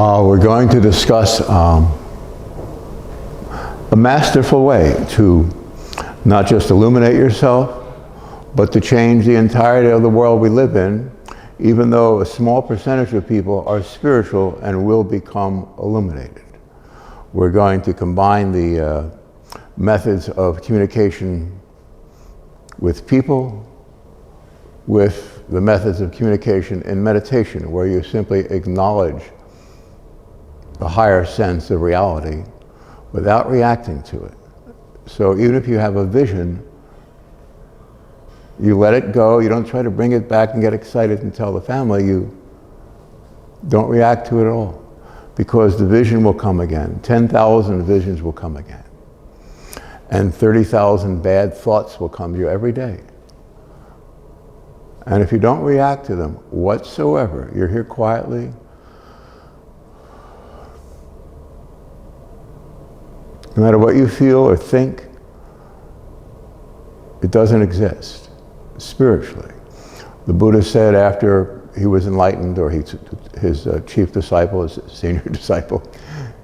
We're going to discuss a masterful way to not just illuminate yourself, but to change the entirety of the world we live in, even though a small percentage of people are spiritual and will become illuminated. We're going to combine the methods of communication with people with the methods of communication in meditation, where you simply acknowledge the higher sense of reality without reacting to it. So even if you have a vision, you let it go. You don't try to bring it back and get excited and tell the family. You don't react to it at all, because the vision will come again. 10,000 visions will come again. And 30,000 bad thoughts will come to you every day. And if you don't react to them whatsoever, you're here quietly, no matter what you feel or think, it doesn't exist spiritually. The Buddha said after he was enlightened, or his chief disciple, his senior disciple,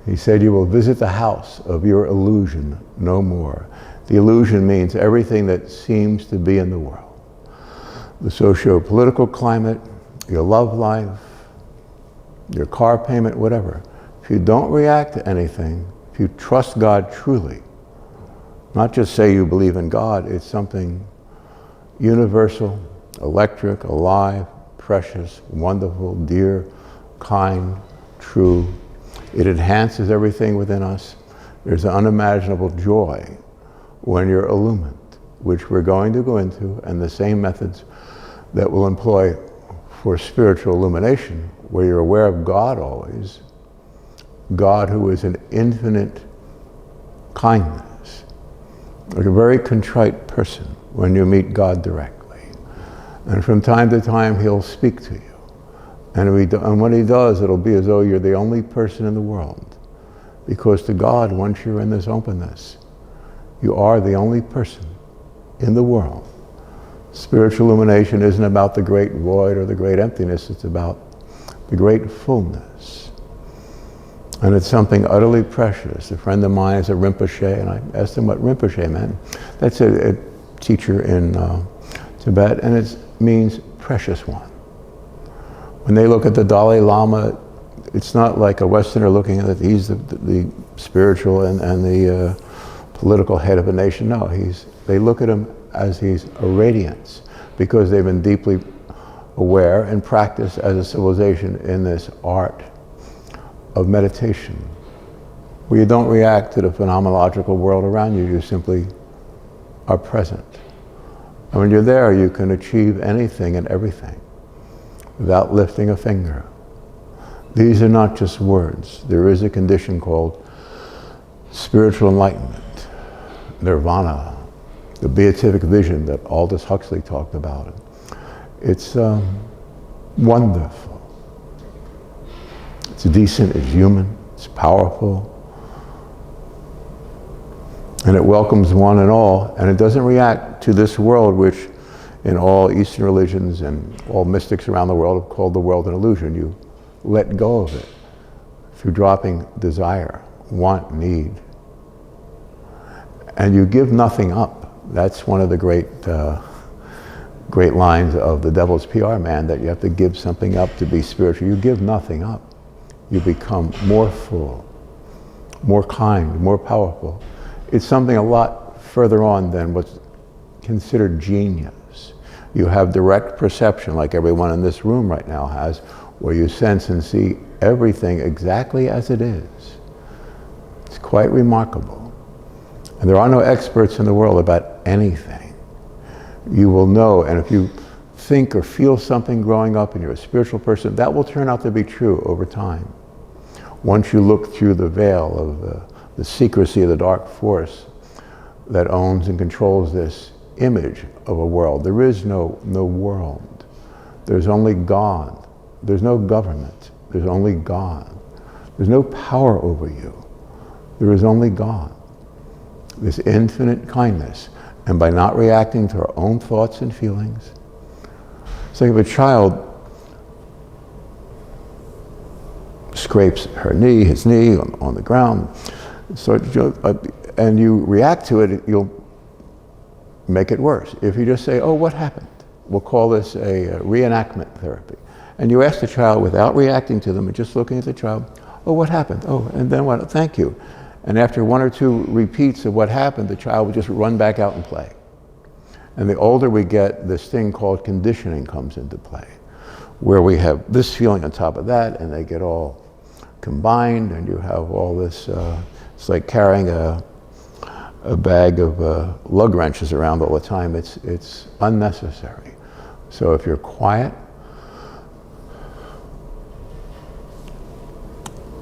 he said, "You will visit the house of your illusion no more." The illusion means everything that seems to be in the world. The socio-political climate, your love life, your car payment, whatever. If you don't react to anything, if you trust God truly, not just say you believe in God, it's something universal, electric, alive, precious, wonderful, dear, kind, true. It enhances everything within us. There's an unimaginable joy when you're illumined, which we're going to go into, and the same methods that we'll employ for spiritual illumination, where you're aware of God always, God who is an infinite kindness, like a very contrite person when you meet God directly. And from time to time, he'll speak to you. And when he does, it'll be as though you're the only person in the world. Because to God, once you're in this openness, you are the only person in the world. Spiritual illumination isn't about the great void or the great emptiness, it's about the great fullness. And it's something utterly precious. A friend of mine is a Rinpoche, and I asked him what Rinpoche meant. That's a teacher in Tibet, and it means precious one. When they look at the Dalai Lama, it's not like a Westerner looking at it, he's the spiritual and the political head of a nation. No, they look at him as he's a radiance, because they've been deeply aware and practiced as a civilization in this art of meditation, where you don't react to the phenomenological world around you, you simply are present. And when you're there, you can achieve anything and everything without lifting a finger. These are not just words. There is a condition called spiritual enlightenment, nirvana, the beatific vision that Aldous Huxley talked about. It's wonderful. It's decent, it's human, it's powerful. And it welcomes one and all, and it doesn't react to this world, which in all Eastern religions and all mystics around the world have called the world an illusion. You let go of it through dropping desire, want, need. And you give nothing up. That's one of the great lines of the Devil's PR Man, that you have to give something up to be spiritual. You give nothing up. You become more full, more kind, more powerful. It's something a lot further on than what's considered genius. You have direct perception, like everyone in this room right now has, where you sense and see everything exactly as it is. It's quite remarkable. And there are no experts in the world about anything. You will know, and if you think or feel something growing up and you're a spiritual person, that will turn out to be true over time. Once you look through the veil of the secrecy of the dark force that owns and controls this image of a world. There is no world. There's only God. There's no government. There's only God. There's no power over you. There is only God. This infinite kindness. And by not reacting to our own thoughts and feelings, think of a child scrapes her knee, his knee on the ground, and you react to it, you'll make it worse. If you just say, oh, what happened? We'll call this a reenactment therapy. And you ask the child without reacting to them and just looking at the child, oh, what happened? Oh, and then what? Thank you. And after one or two repeats of what happened, the child will just run back out and play. And the older we get, this thing called conditioning comes into play, where we have this feeling on top of that, and they get all combined, and you have all this, it's like carrying a bag of lug wrenches around all the time. It's unnecessary. So if you're quiet,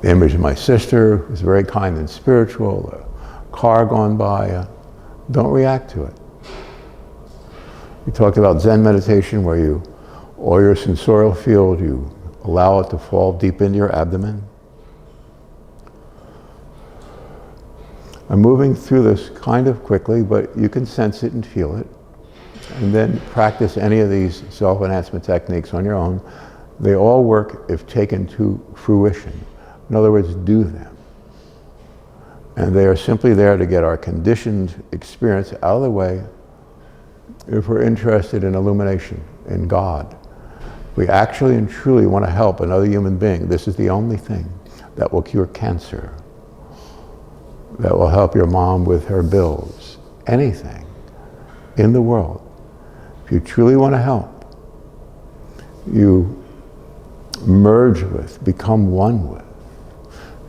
the image of my sister who's very kind and spiritual, a car gone by, don't react to it. We talked about Zen meditation, where all your sensorial field, you allow it to fall deep into your abdomen. I'm moving through this kind of quickly, but you can sense it and feel it. And then practice any of these self-enhancement techniques on your own. They all work if taken to fruition. In other words, do them. And they are simply there to get our conditioned experience out of the way if we're interested in illumination, in God. We actually and truly want to help another human being. This is the only thing that will cure cancer, that will help your mom with her bills, anything in the world. If you truly want to help, you merge with, become one with,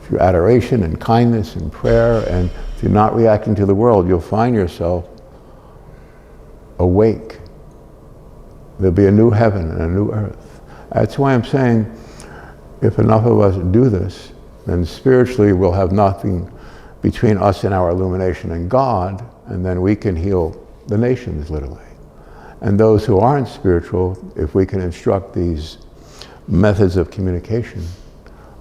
through adoration and kindness and prayer, and through not reacting to the world, you'll find yourself awake. There'll be a new heaven and a new earth. That's why I'm saying, if enough of us do this, then spiritually we'll have nothing between us and our illumination and God, and then we can heal the nations, literally. And those who aren't spiritual, if we can instruct these methods of communication,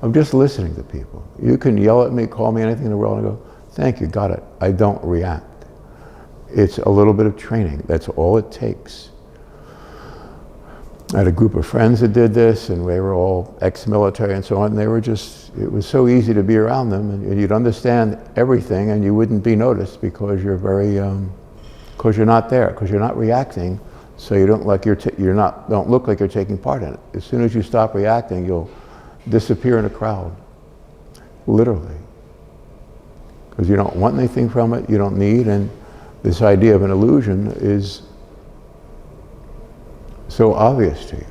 of just listening to people. You can yell at me, call me anything in the world, and I go, thank you, got it. I don't react. It's a little bit of training. That's all it takes. I had a group of friends that did this, and they were all ex-military and so on, and they were just, it was so easy to be around them, and you'd understand everything, and you wouldn't be noticed because you're very, because you're not there, because you're not reacting, so you don't don't look like you're taking part in it. As soon as you stop reacting, you'll disappear in a crowd, literally, because you don't want anything from it, you don't need, and this idea of an illusion is so obvious to you.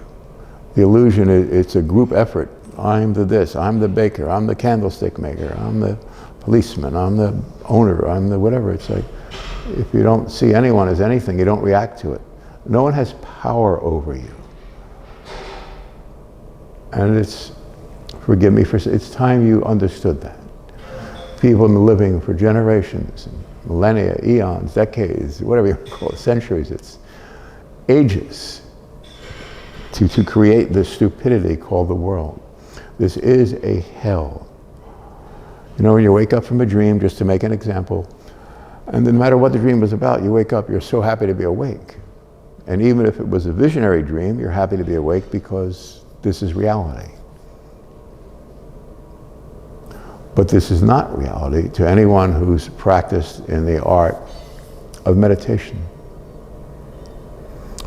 The illusion, it's a group effort. I'm the this, I'm the baker, I'm the candlestick maker, I'm the policeman, I'm the owner, I'm the whatever. It's like, if you don't see anyone as anything, you don't react to it. No one has power over you. And it's, forgive me for, it's time you understood that. People have been living for generations, millennia, eons, decades, whatever you call it, centuries, it's ages to create this stupidity called the world. This is a hell. You know, when you wake up from a dream, just to make an example, and no matter what the dream was about, you wake up, you're so happy to be awake. And even if it was a visionary dream, you're happy to be awake because this is reality. But this is not reality to anyone who's practiced in the art of meditation.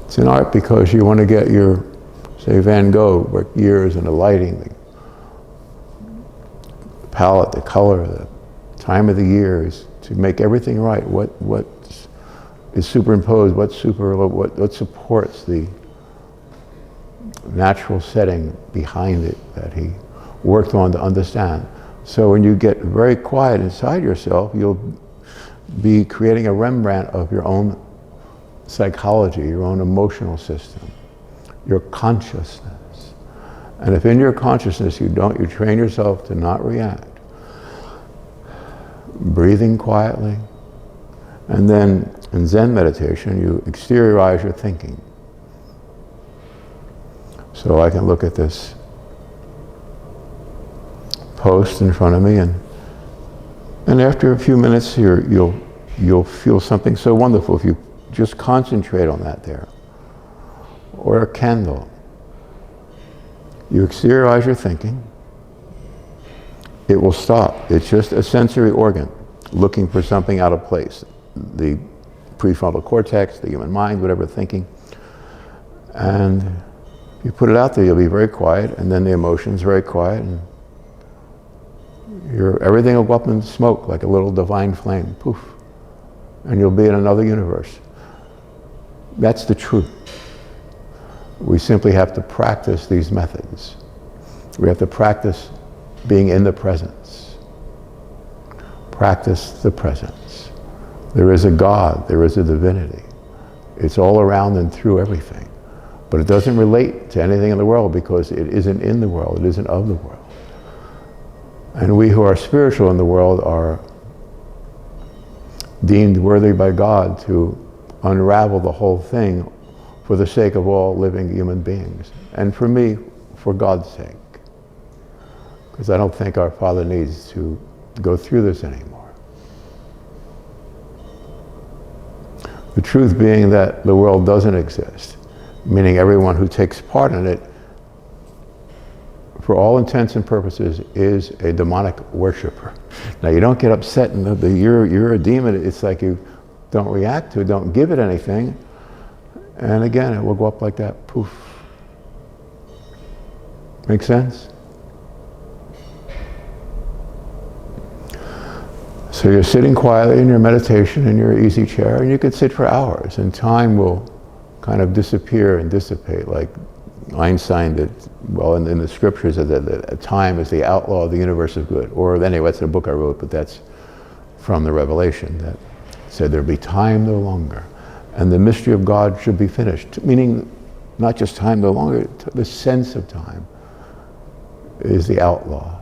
It's an art because you want to get your, say Van Gogh, worked years in the lighting, the palette, the color, the time of the years, to make everything right. What is superimposed, what supports the natural setting behind it that he worked on to understand. So when you get very quiet inside yourself, you'll be creating a Rembrandt of your own psychology, your own emotional system, your consciousness. And if in your consciousness you train yourself to not react, breathing quietly, and then in Zen meditation, you exteriorize your thinking. So I can look at this post in front of me, and after a few minutes you'll feel something so wonderful if you just concentrate on that there. Or a candle. You exteriorize your thinking, it will stop. It's just a sensory organ looking for something out of place. The prefrontal cortex, the human mind, whatever thinking. And you put it out there, you'll be very quiet, and then the emotions very quiet, and everything will go up in smoke like a little divine flame, poof. And you'll be in another universe. That's the truth. We simply have to practice these methods. We have to practice being in the presence. Practice the presence. There is a God, there is a divinity. It's all around and through everything. But it doesn't relate to anything in the world because it isn't in the world, it isn't of the world. And we who are spiritual in the world are deemed worthy by God to unravel the whole thing for the sake of all living human beings. And for me, for God's sake. Because I don't think our Father needs to go through this anymore. The truth being that the world doesn't exist, meaning everyone who takes part in it, for all intents and purposes, is a demonic worshiper. Now you don't get upset and you're a demon. It's like you don't react to it, don't give it anything. And again, it will go up like that, poof. Make sense? So you're sitting quietly in your meditation in your easy chair, and you could sit for hours, and time will kind of disappear and dissipate, like Einstein did. Well, in the scriptures, that time is the outlaw of the universe of good. Or anyway, that's a book I wrote, but that's from the Revelation that said there'll be time no longer. And the mystery of God should be finished. Meaning, not just time no longer, the sense of time is the outlaw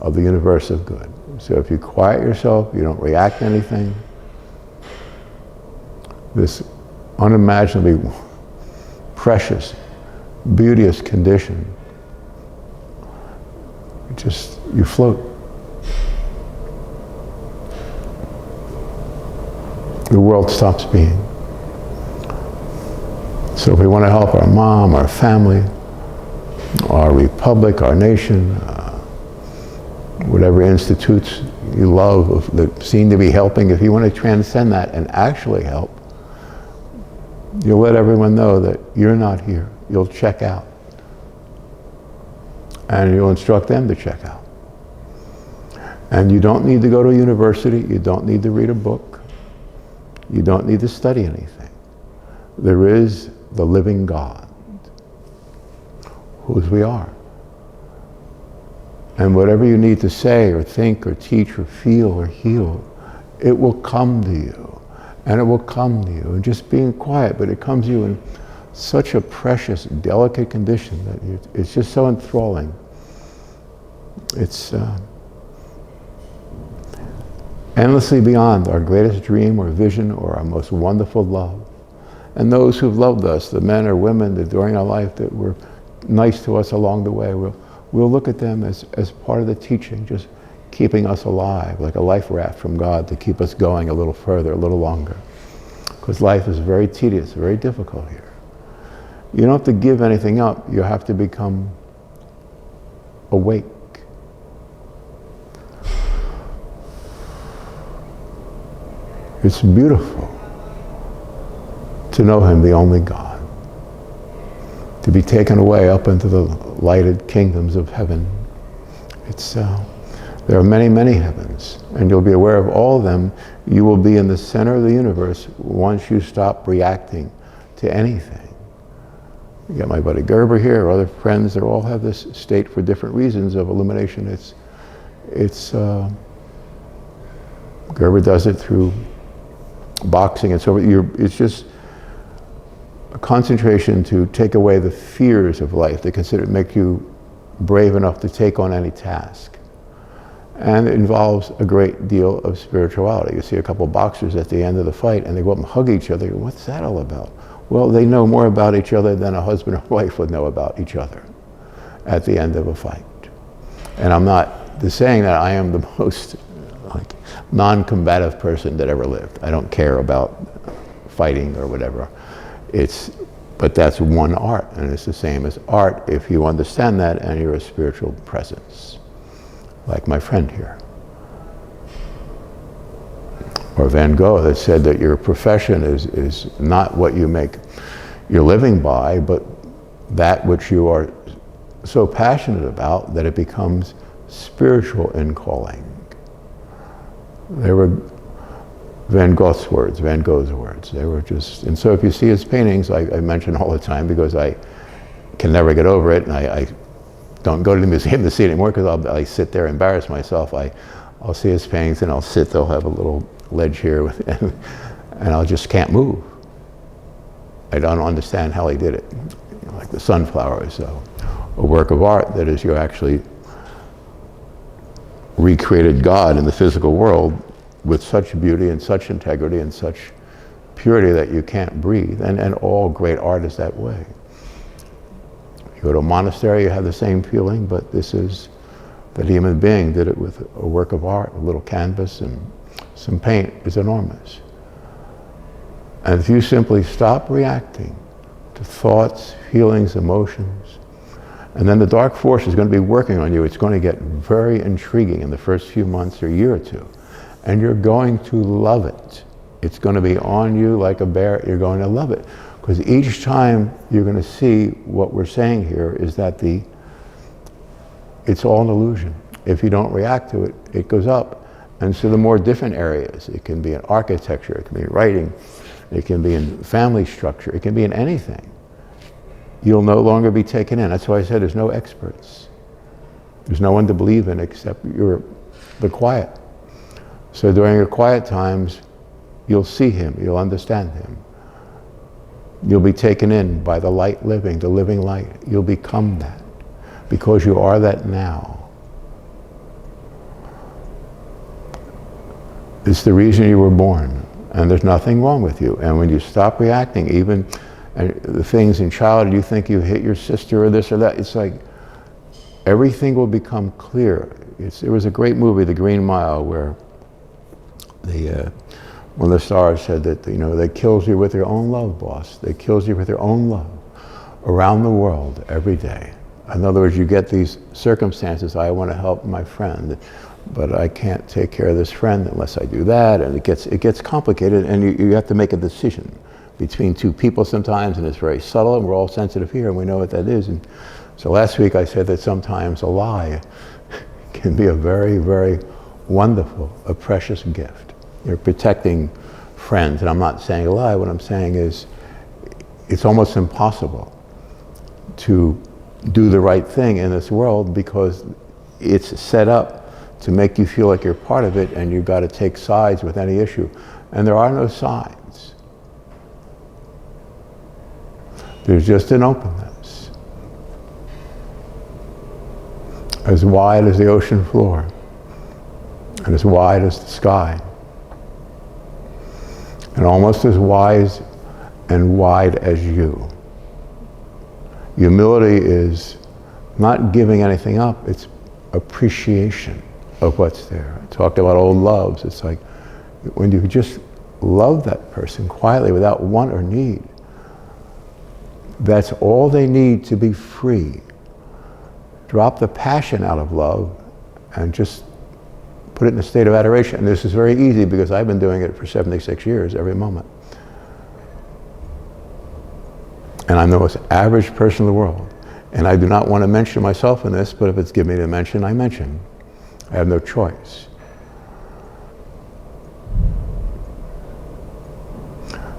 of the universe of good. So if you quiet yourself, you don't react to anything, this unimaginably precious, beauteous condition, you float. The world stops being. So if we want to help our mom, our family, our republic, our nation, whatever institutes you love that seem to be helping, if you want to transcend that and actually help, you'll let everyone know that you're not here. You'll check out. And you'll instruct them to check out. And you don't need to go to a university. You don't need to read a book. You don't need to study anything. There is the living God, whose we are. And whatever you need to say or think or teach or feel or heal, it will come to you. And it will come to you. And just being quiet, but it comes to you in such a precious, delicate condition that it's just so enthralling. It's endlessly beyond our greatest dream or vision or our most wonderful love. And those who've loved us, the men or women that during our life that were nice to us along the way, we'll look at them as part of the teaching, just keeping us alive, like a life raft from God to keep us going a little further, a little longer. Because life is very tedious, very difficult here. You don't have to give anything up, you have to become awake. It's beautiful to know Him, the only God. To be taken away up into the lighted kingdoms of heaven. There are many, many heavens, and you'll be aware of all of them. You will be in the center of the universe once you stop reacting to anything. You got my buddy Gerber here, or other friends, they all have this state for different reasons of illumination. Gerber does it through boxing and so on. It's just a concentration to take away the fears of life, to make you brave enough to take on any task. And it involves a great deal of spirituality. You see a couple of boxers at the end of the fight and they go up and hug each other. What's that all about? Well, they know more about each other than a husband or wife would know about each other at the end of a fight. And I'm not saying that I am the most non-combative person that ever lived. I don't care about fighting or whatever. But that's one art, and it's the same as art if you understand that and you're a spiritual presence. like my friend here. Or Van Gogh that said that your profession is not what you make your living by, but that which you are so passionate about that it becomes spiritual in calling. They were Van Gogh's words. They were just, and so if you see his paintings, I mention all the time because I can never get over it, and I don't go to the museum to see it anymore because I sit there and embarrass myself. I'll see his paintings and I'll sit, they'll have a little ledge here and I just can't move. I don't understand how he did it. You know, like the sunflower is a work of art that is, you actually recreated God in the physical world with such beauty and such integrity and such purity that you can't breathe. And all great art is that way. You go to a monastery, you have the same feeling, but this is, that human being did it with a work of art, a little canvas and some paint is enormous. And if you simply stop reacting to thoughts, feelings, emotions, and then the dark force is going to be working on you, it's going to get very intriguing in the first few months or year or two. And you're going to love it. It's going to be on you like a bear. You're going to love it. Because each time you're going to see what we're saying here is that it's all an illusion. If you don't react to it, it goes up. And so the more different areas, it can be in architecture, it can be in writing, it can be in family structure, it can be in anything. You'll no longer be taken in. That's why I said there's no experts. There's no one to believe in except the quiet. So during your quiet times, you'll see him, you'll understand him. You'll be taken in by the light living, the living light. You'll become that because you are that now. It's the reason you were born, and there's nothing wrong with you. And when you stop reacting, even the things in childhood, you think you hit your sister or this or that, it's like everything will become clear. There was a great movie, The Green Mile, where one of the stars said that, you know, they kills you with their own love, boss. They kills you with their own love around the world every day. In other words, you get these circumstances, I want to help my friend, but I can't take care of this friend unless I do that, and it gets complicated, and you have to make a decision between two people sometimes, and it's very subtle, and we're all sensitive here, and we know what that is. And so last week I said that sometimes a lie can be a very, very wonderful, a precious gift. You're protecting friends, and I'm not saying a lie. What I'm saying is it's almost impossible to do the right thing in this world because it's set up to make you feel like you're part of it, and you've got to take sides with any issue. And there are no sides. There's just an openness, as wide as the ocean floor, and as wide as the sky. And almost as wise and wide as you. Humility is not giving anything up, it's appreciation of what's there. I talked about old loves. It's like when you just love that person quietly without want or need, that's all they need to be free. Drop the passion out of love and just put it in a state of adoration. And this is very easy because I've been doing it for 76 years, every moment. And I'm the most average person in the world. And I do not want to mention myself in this, but if it's given me to mention, I mention. I have no choice.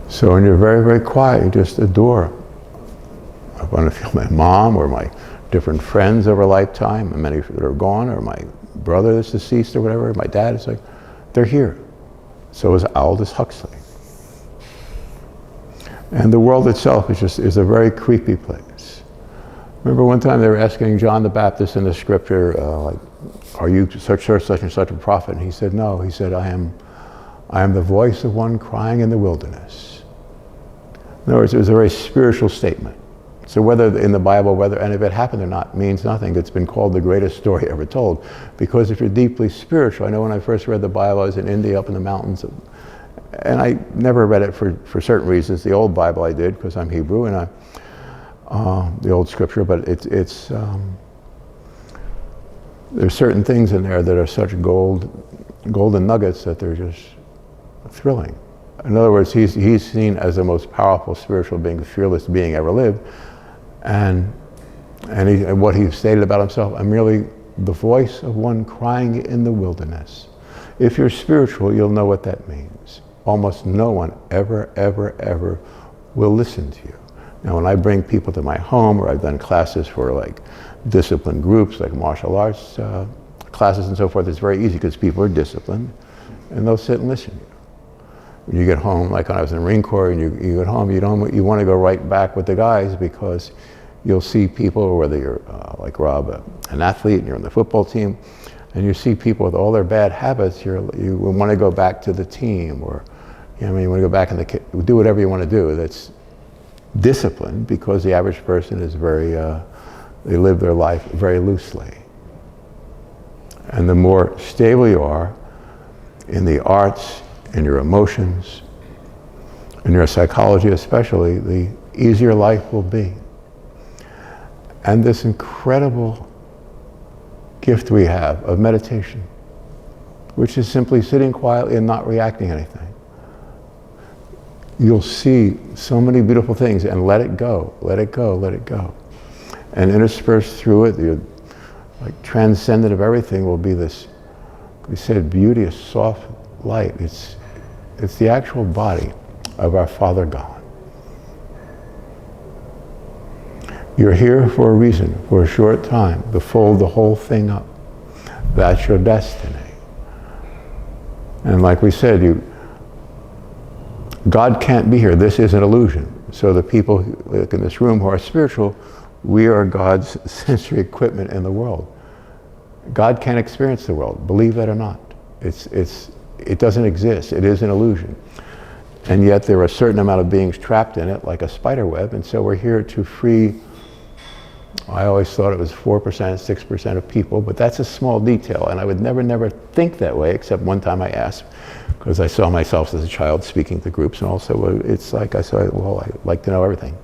So when you're very, very quiet, you just adore. I want to feel my mom or my different friends over a lifetime, and many that are gone, or my brother that's deceased or whatever, my dad, it's like, they're here. So is Aldous Huxley. And the world itself is a very creepy place. Remember one time they were asking John the Baptist in the scripture, like, are you such and such a prophet? And he said, no. He said, I am the voice of one crying in the wilderness. In other words, it was a very spiritual statement. So whether in the Bible, whether any of it happened or not, means nothing. It's been called the greatest story ever told. Because if you're deeply spiritual, I know when I first read the Bible, I was in India up in the mountains, and I never read it for certain reasons. The old Bible I did, because I'm Hebrew, and the old scripture, but there's certain things in there that are such golden nuggets that they're just thrilling. In other words, he's seen as the most powerful spiritual being, fearless being ever lived. And what he stated about himself, I'm merely the voice of one crying in the wilderness. If you're spiritual, you'll know what that means. Almost no one ever will listen to you. Now, when I bring people to my home, or I've done classes for like disciplined groups, like martial arts classes and so forth, it's very easy because people are disciplined and they'll sit and listen to you. When you get home, like when I was in the Marine Corps, and you get home, you want to go right back with the guys, because you'll see people, whether you're like Rob, an athlete, and you're on the football team, and you see people with all their bad habits, you want to go back to the team, or you want to go back and do whatever you want to do. That's discipline, because the average person is they live their life very loosely. And the more stable you are in the arts, in your emotions, in your psychology especially, the easier life will be. And this incredible gift we have of meditation, which is simply sitting quietly and not reacting to anything. You'll see so many beautiful things, and let it go, let it go, let it go. And interspersed through it, the like transcendent of everything will be this, we said, beauteous, soft light. It's the actual body of our Father God. You're here for a reason, for a short time, to fold the whole thing up. That's your destiny. And like we said, God can't be here. This is an illusion. So the people like in this room who are spiritual, we are God's sensory equipment in the world. God can't experience the world, believe that or not. It doesn't exist. It is an illusion. And yet there are a certain amount of beings trapped in it, like a spider web, and so we're here to free, I always thought it was 4%, 6% of people, but that's a small detail, and I would never think that way, except one time I asked, because I saw myself as a child speaking to groups, and also it's like I said, well, I like to know everything.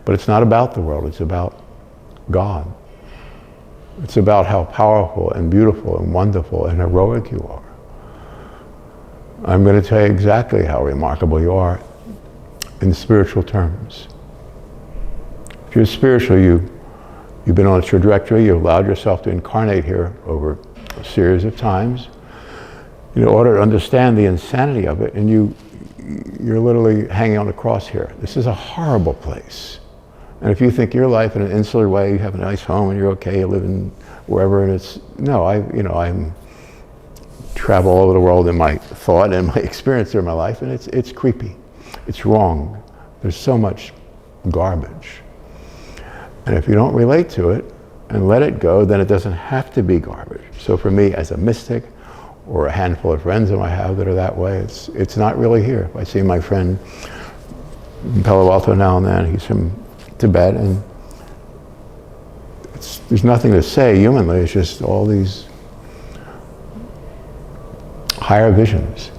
But it's not about the world, it's about God. It's about how powerful and beautiful and wonderful and heroic you are. I'm going to tell you exactly how remarkable you are in spiritual terms. If you're spiritual, you've been on a trajectory, you've allowed yourself to incarnate here over a series of times in order to understand the insanity of it, and you're literally hanging on a cross here. This is a horrible place. And if you think your life in an insular way, you have a nice home and you're okay, you live in wherever, and I'm travel all over the world in my thought and my experience through my life, and it's creepy. It's wrong. There's so much garbage. And if you don't relate to it and let it go, then it doesn't have to be garbage. So for me, as a mystic, or a handful of friends that I have that are that way, it's not really here. If I see my friend in Palo Alto now and then, he's from Tibet, and there's nothing to say humanly, it's just all these higher visions.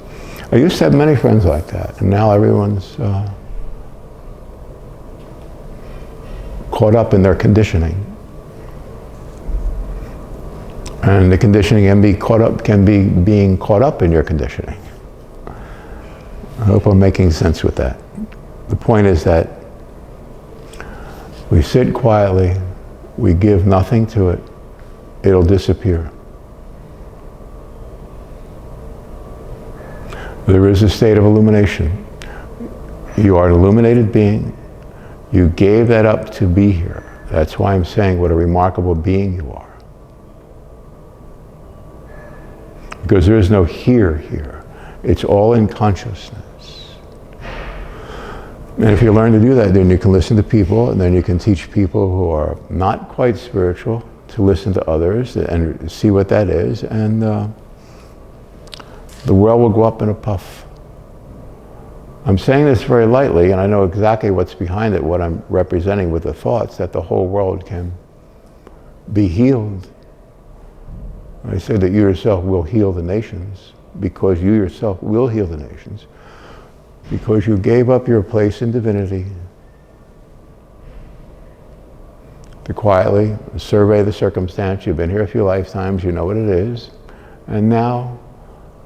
I used to have many friends like that, and now everyone's caught up in their conditioning. And the conditioning can be being caught up in your conditioning. I hope I'm making sense with that. The point is that we sit quietly, we give nothing to it, it'll disappear. There is a state of illumination. You are an illuminated being. You gave that up to be here. That's why I'm saying what a remarkable being you are. Because there is no here. It's all in consciousness. And if you learn to do that, then you can listen to people, and then you can teach people who are not quite spiritual to listen to others and see what that is, and the world will go up in a puff. I'm saying this very lightly, and I know exactly what's behind it, what I'm representing with the thoughts, that the whole world can be healed. I say that you yourself will heal the nations, because you yourself will heal the nations, because you gave up your place in divinity to quietly survey the circumstance. You've been here a few lifetimes, you know what it is. And now,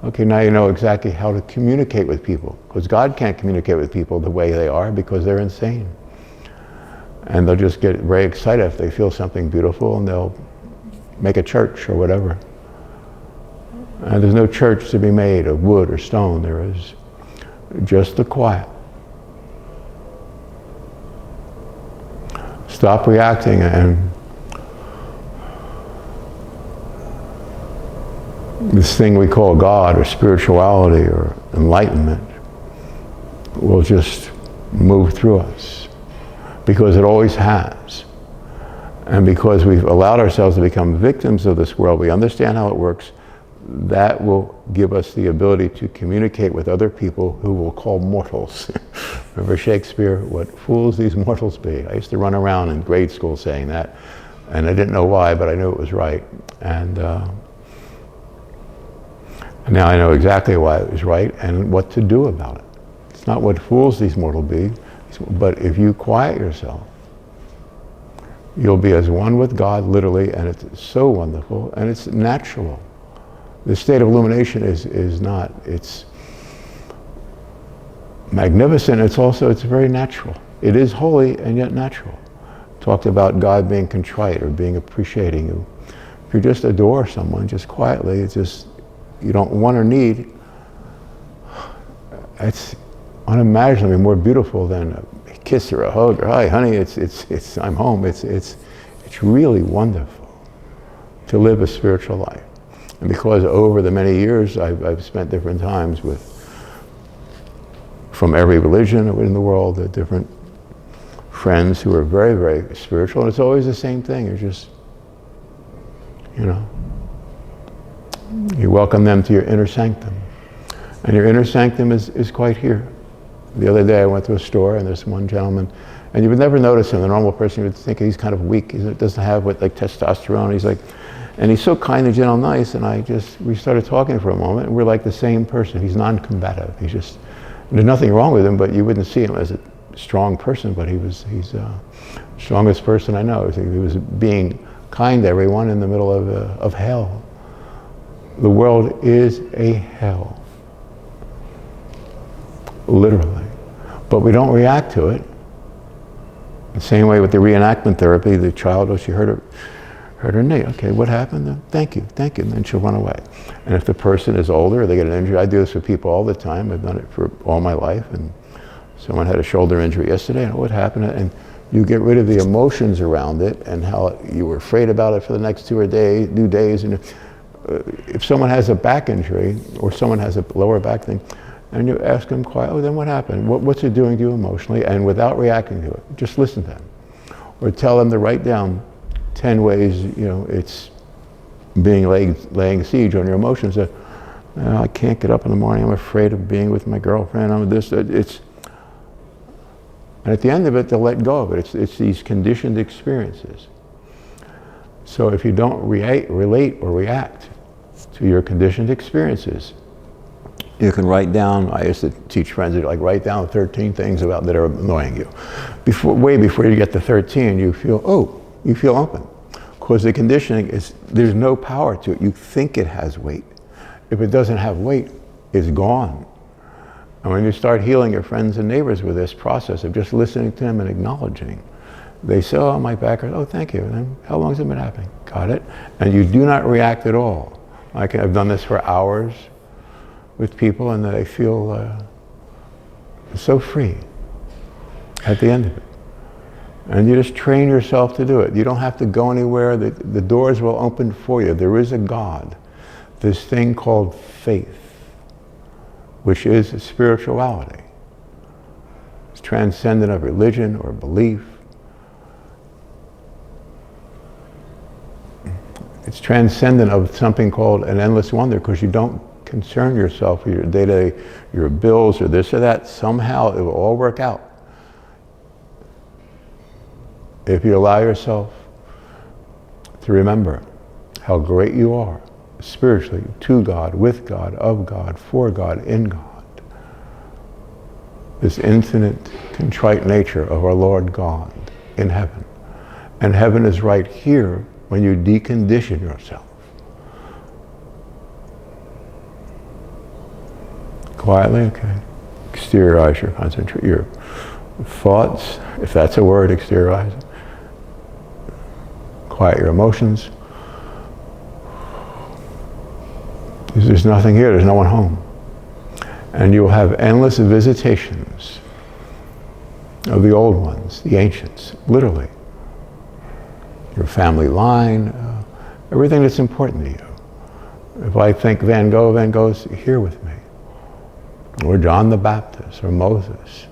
okay, now you know exactly how to communicate with people. Because God can't communicate with people the way they are because they're insane. And they'll just get very excited if they feel something beautiful, and they'll make a church or whatever. And there's no church to be made of wood or stone. There is just the quiet. Stop reacting, and this thing we call God or spirituality or enlightenment will just move through us, because it always has. And because we've allowed ourselves to become victims of this world, we understand how it works. That will give us the ability to communicate with other people who we'll call mortals. Remember Shakespeare, what fools these mortals be. I used to run around in grade school saying that, and I didn't know why, but I knew it was right. And now I know exactly why it was right and what to do about it. It's not what fools these mortals be, but if you quiet yourself, you'll be as one with God, literally, and it's so wonderful, and it's natural. The state of illumination is not, it's magnificent, it's very natural. It is holy and yet natural. Talked about God being contrite or being appreciating. If you just adore someone, just quietly, it's just, you don't want or need, it's unimaginably more beautiful than a kiss or a hug or, hi honey, it's I'm home. It's really wonderful to live a spiritual life. And because over the many years I've spent different times from every religion in the world, the different friends who are very, very spiritual, and it's always the same thing. You're just, you welcome them to your inner sanctum. And your inner sanctum is quite here. The other day I went to a store, and there's one gentleman, and you would never notice him. The normal person, you would think he's kind of weak. He doesn't have like testosterone. And he's so kind and gentle, nice, and we started talking for a moment, and we're like the same person. He's non-combative. There's nothing wrong with him, but you wouldn't see him as a strong person, but he's the strongest person I know. He was being kind to everyone in the middle of hell. The world is a hell, literally. But we don't react to it. The same way with the reenactment therapy, the child, she hurt her knee. Okay, what happened? Thank you, and then she'll run away. And if the person is older, they get an injury. I do this with people all the time. I've done it for all my life. And someone had a shoulder injury yesterday, and what happened? And you get rid of the emotions around it and how you were afraid about it for the next 2 days. And if someone has a back injury or someone has a lower back thing, and you ask them quietly, then what happened? What's it doing to you emotionally? And without reacting to it, just listen to them. Or tell them to write down 10 ways, it's laying siege on your emotions. I can't get up in the morning, I'm afraid of being with my girlfriend, and at the end of it, they'll let go of it. It's these conditioned experiences. So if you don't relate or react to your conditioned experiences, you can write down, I used to teach friends, write down 13 things that are annoying you. Way before you get to 13, you feel open. Because the conditioning there's no power to it. You think it has weight. If it doesn't have weight, it's gone. And when you start healing your friends and neighbors with this process of just listening to them and acknowledging, they say, oh, my back hurts. Oh, thank you. And then, how long has it been happening? Got it. And you do not react at all. I've done this for hours with people, and they feel so free at the end of it. And you just train yourself to do it. You don't have to go anywhere. The doors will open for you. There is a God. This thing called faith, which is spirituality. It's transcendent of religion or belief. It's transcendent of something called an endless wonder, because you don't concern yourself with your day-to-day, your bills or this or that. Somehow it will all work out. If you allow yourself to remember how great you are spiritually, to God, with God, of God, for God, in God. This infinite, contrite nature of our Lord God in heaven. And heaven is right here when you decondition yourself. Quietly, okay. Exteriorize your concentration, your thoughts, if that's a word, exteriorize it. Quiet your emotions. There's nothing here, there's no one home. And you'll have endless visitations of the old ones, the ancients, literally. Your family line, everything that's important to you. If I think Van Gogh, Van Gogh's here with me. Or John the Baptist, or Moses.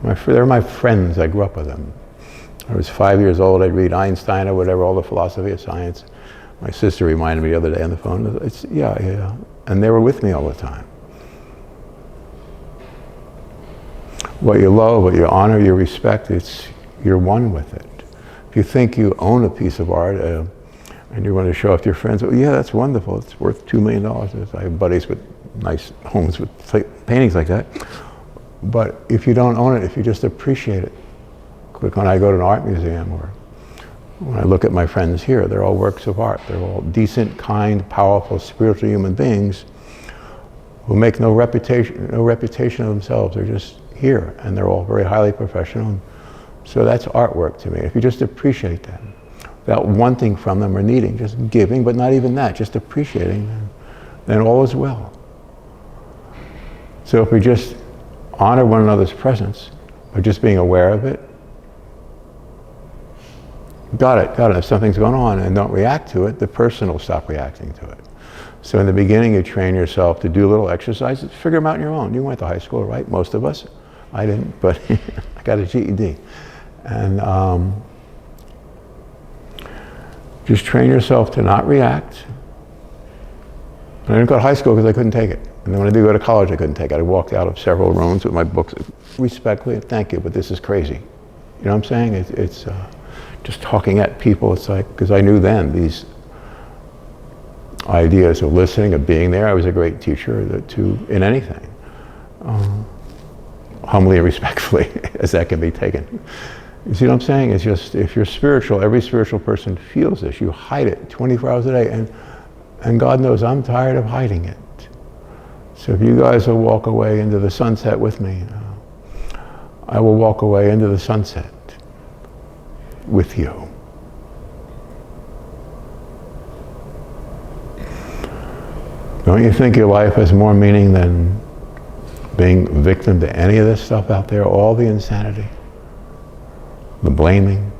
They're my friends, I grew up with them. I was 5 years old, I'd read Einstein or whatever, all the philosophy of science. My sister reminded me the other day on the phone, yeah. And they were with me all the time. What you love, what you honor, you respect, you're one with it. If you think you own a piece of art and you want to show off to your friends, well, yeah, that's wonderful, it's worth $2 million. I have buddies with nice homes with paintings like that. But if you don't own it, if you just appreciate it, like when I go to an art museum or when I look at my friends here, they're all works of art. They're all decent, kind, powerful, spiritual human beings who make no reputation of themselves. They're just here, and they're all very highly professional. So that's artwork to me. If you just appreciate them, without wanting from them or needing, just giving, but not even that, just appreciating them, then all is well. So if we just honor one another's presence by just being aware of it, got it. If something's going on and don't react to it, the person will stop reacting to it. So in the beginning, you train yourself to do little exercises, figure them out on your own. You went to high school, right? Most of us. I didn't, but I got a GED. And just train yourself to not react. I didn't go to high school because I couldn't take it. And then when I did go to college, I couldn't take it. I walked out of several rooms with my books, respectfully, thank you, but this is crazy. You know what I'm saying? It's just talking at people, it's like, because I knew then these ideas of listening, of being there. I was a great teacher in anything. Humbly and respectfully, as that can be taken. You see what I'm saying? It's just, if you're spiritual, every spiritual person feels this. You hide it 24 hours a day, and God knows I'm tired of hiding it. So if you guys will walk away into the sunset with me, I will walk away into the sunset with you. Don't you think your life has more meaning than being victim to any of this stuff out there? All the insanity, the blaming,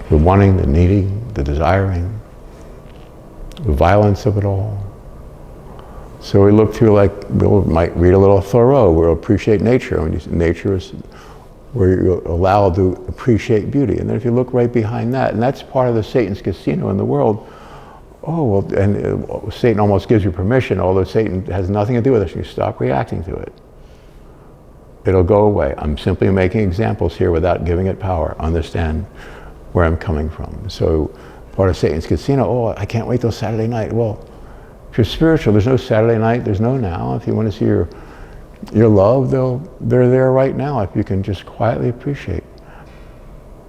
the wanting, the needing, the desiring, the violence of it all. So we look through, like, we might read a little Thoreau, we'll appreciate nature. Nature is where you're allowed to appreciate beauty. And then if you look right behind that, and that's part of the Satan's casino in the world, oh, well, and Satan almost gives you permission, although Satan has nothing to do with it. You stop reacting to it. It'll go away. I'm simply making examples here without giving it power. Understand where I'm coming from. So part of Satan's casino, oh, I can't wait till Saturday night. Well, if you're spiritual, there's no Saturday night, there's no now. If you want to see your love, they're there right now if you can just quietly appreciate.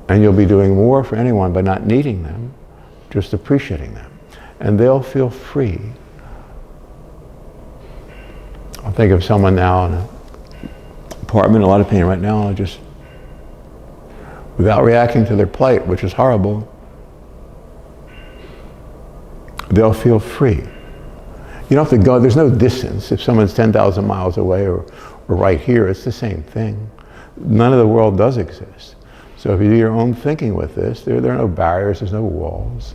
And you'll be doing more for anyone by not needing them, just appreciating them. And they'll feel free. I'll think of someone now in an apartment, a lot of pain right now, just without reacting to their plight, which is horrible, they'll feel free. You don't have to go, there's no distance. If someone's 10,000 miles away or right here, it's the same thing. None of the world does exist. So if you do your own thinking with this, there are no barriers, there's no walls.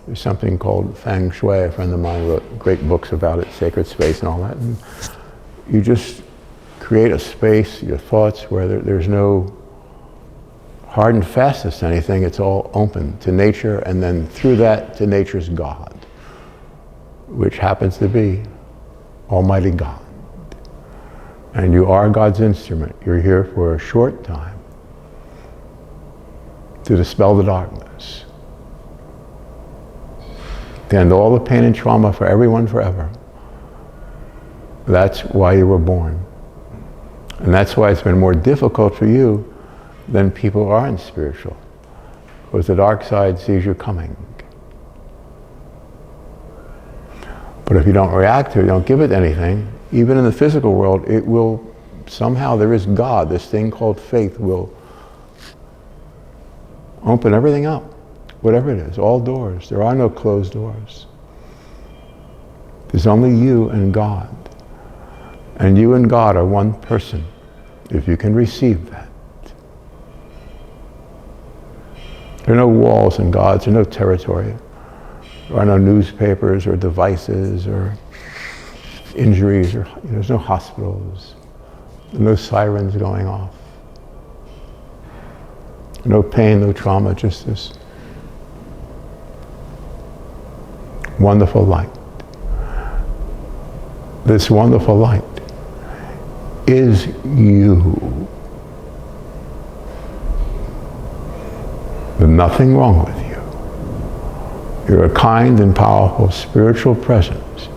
There's something called Feng Shui. A friend of mine wrote great books about it, Sacred Space and all that. And you just create a space, your thoughts, where there's no hard and fastness to anything. It's all open to nature, and then through that to nature's God, which happens to be Almighty God. And you are God's instrument. You're here for a short time to dispel the darkness, to end all the pain and trauma for everyone forever. That's why you were born. And that's why it's been more difficult for you than people who aren't spiritual. because the dark side sees you coming. But if you don't react to it, you don't give it anything, even in the physical world, it will, somehow there is God, this thing called faith will open everything up, whatever it is, all doors. There are no closed doors. There's only you and God. And you and God are one person, if you can receive that. There are no walls in God, there's no territory. There are no newspapers or devices or injuries, or there's no hospitals, no sirens going off. No pain, no trauma, just this wonderful light. This wonderful light is you. There's nothing wrong with you. You're a kind and powerful spiritual presence.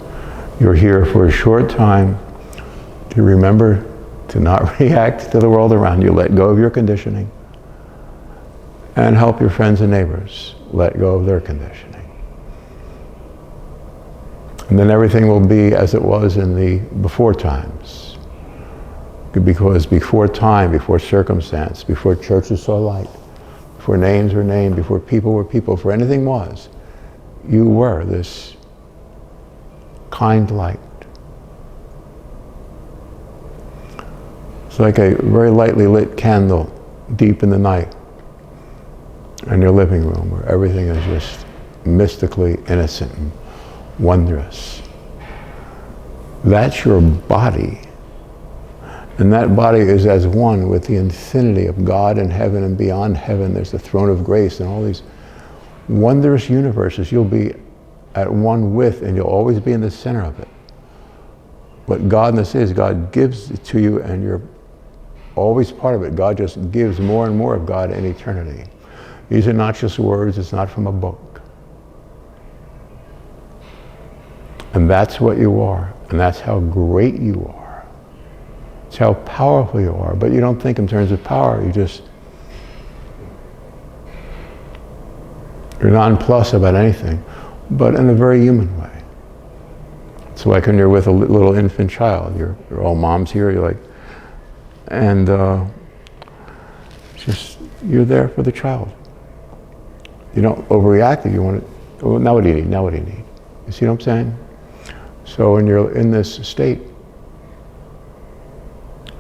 You're here for a short time to remember to not react to the world around you. Let go of your conditioning. And help your friends and neighbors let go of their conditioning. And then everything will be as it was in the before times. Because before time, before circumstance, before churches saw light, before names were named, before people were people, before anything was, you were this kind light. It's like a very lightly lit candle deep in the night in your living room where everything is just mystically innocent and wondrous. That's your body. And that body is as one with the infinity of God and heaven, and beyond heaven there's the throne of grace and all these wondrous universes you'll be at one with, and you'll always be in the center of it. What Godness is, God gives it to you and you're always part of it. God just gives more and more of God in eternity. These are not just words, it's not from a book. And that's what you are, and that's how great you are. It's how powerful you are, but you don't think in terms of power, you're nonplussed about anything, but in a very human way. It's like when you're with a little infant child, you're all mom's here, you're like, and you're there for the child. You don't overreact if you want to, well, now what do you need? Now what do you need? You see what I'm saying? So when you're in this state,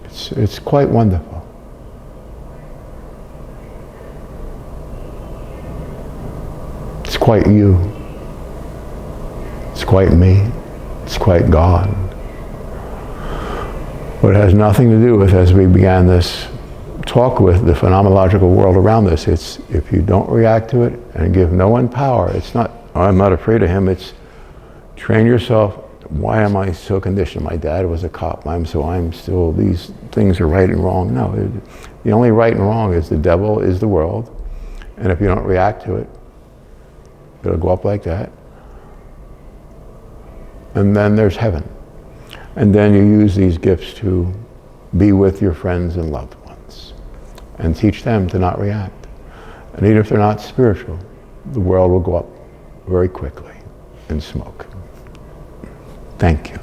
it's quite wonderful. It's quite you. It's quite me. It's quite God. But it has nothing to do with, as we began this talk with, the phenomenological world around us. It's if you don't react to it and give no one power, it's not, oh, I'm not afraid of him, it's train yourself. Why am I so conditioned? My dad was a cop, I'm still, these things are right and wrong. No, the only right and wrong is the devil is the world, and if you don't react to it, it'll go up like that. And then there's heaven. And then you use these gifts to be with your friends and loved ones and teach them to not react. And even if they're not spiritual, the world will go up very quickly in smoke. Thank you.